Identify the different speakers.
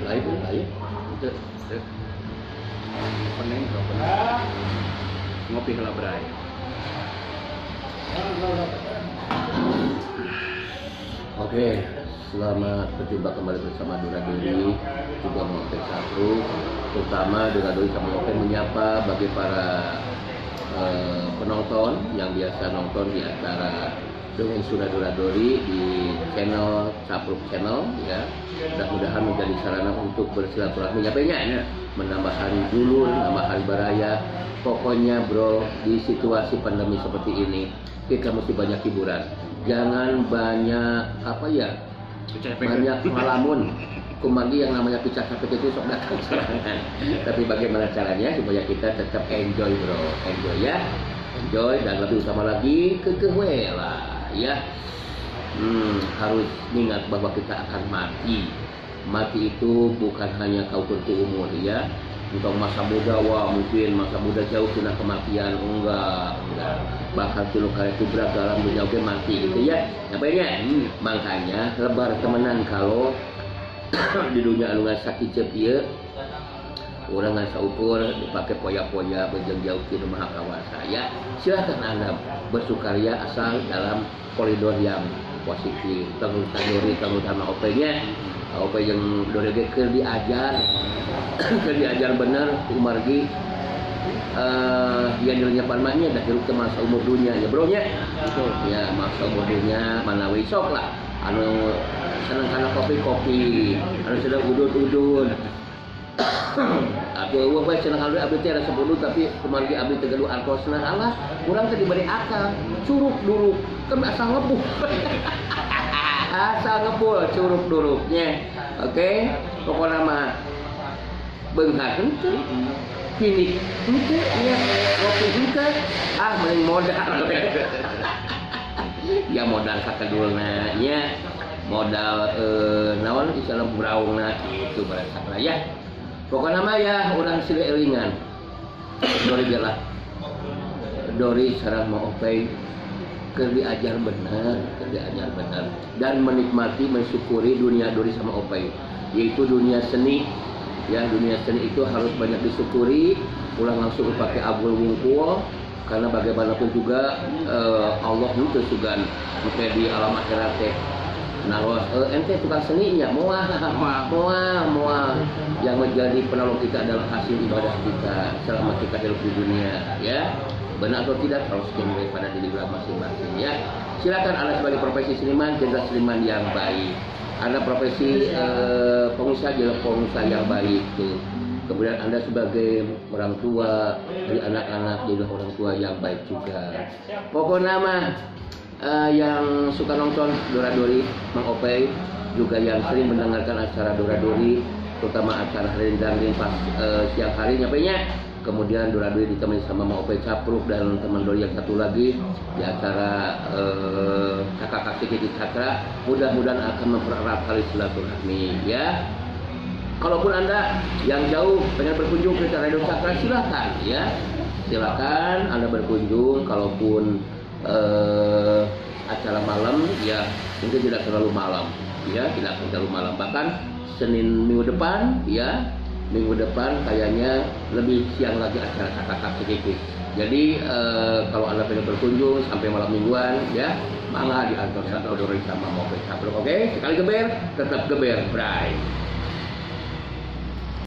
Speaker 1: Lain itu pening ngopi heula bray. Oke, selamat berjumpa kembali bersama Dora Dori juga Moped Sapru, terutama Dora Dori sama Moped menyapa bagi para penonton yang biasa nonton di acara Dongeng Sunda Dora Dori di channel Sapru Channel ya. Mudah-mudahan menjadi sarana untuk bersilaturahmi ya, menambah hari dulur, menambah hari beraya. Pokoknya bro, di situasi pandemi seperti ini kita mesti banyak hiburan. Jangan banyak banyak ngalamun. Kumagi yang namanya picak capek itu sok datang serangan. Tapi bagaimana caranya supaya kita tetap enjoy bro, enjoy ya, enjoy dan lebih utama lagi kekeh lah ya. Harus ingat bahwa kita akan mati. Mati itu bukan hanya kaukur umur ya. Untuk masa muda, wah mungkin masa muda jauh kena kematian, enggak. Bahkan tilu kali itu berat dalam dunia oke mati gitu ya. Ngapainnya? Makanya lebar temenan kalau di dunia anu sakit cepieu orang ngan saukur dipakai poya-poya bejeng jauh ke Maha Kawasa ya. Silakan Anda bersukaria asal dalam koridor yang positif. Tanggung Dori, tanggung sama OP-nya. OP yang Dori keur diajar keur diajar bener umargi yang dirinya panmanya dah hirup ke masa umur dunia ya bro nya. Betul. Ya masa umur dunia manawi sok lah. Anu senang karena kopi-kopi, anu sedang udut-udut. Abi eueuh bae cenah alwe abi teh rasa bodoh tapi kumargi abi teh gaduh alkohol senang Allah, urang teh diberi akal, curug duruk, kan asal ngebuh. Asal ngebul curug duruknya. Oke, pokokna mah beunghar henteu, pinik henteu, nya kopi henteu, mending modal. Ya modal sakedulna nya. Modal naon isalam braungna itu barasa ya. Pokoknya mah ya urang silih elingan. Dori gelah. Dori sareng mau openg keur diajar bener, dan menikmati mensyukuri dunia Dori sama openg, yaitu dunia seni. Ya, dunia seni itu harus banyak disyukuri, ulang langsung pakai abul wungkul karena bagaimanapun juga Allah itu sugan sampai di alam akhirat teh. Nah, ente tukang seninya, moal yang menjadi penolong kita adalah hasil ibadah kita selama kita hidup di dunia, ya. Benar atau tidak harus dimulai pada diri masing-masing, ya. Silakan Anda sebagai profesi seniman, jadi seniman yang baik. Anda profesi pengusaha, jadi pengusaha yang baik tuh. Kemudian Anda sebagai orang tua dari anak-anak, jadi orang tua yang baik juga. Pokoknya mah yang suka nonton Dora Dori, Mang Opey, juga yang sering mendengarkan acara Dora Dori, terutama acara Rendang pas siang hari nyapainya. Kemudian Dora Dori ditemani sama Mang Opey Capruk dan teman Dori yang satu lagi di acara Kakak Kiki Cakra. Mudah-mudahan akan mempererat tali silaturahmi ya. Kalaupun Anda yang jauh pengen berkunjung ke Radio Cakra, silakan ya. Silakan Anda berkunjung. Kalaupun acara malam ya mungkin tidak terlalu malam ya, tidak terlalu malam, bahkan Senin minggu depan ya, minggu depan kayaknya lebih siang lagi acara kakak sedikit. Jadi kalau Anda pengen berkunjung sampai malam mingguan ya, mangga di kantor Dori sama Moped Sapru. Oke, sekali geber tetap geber bray.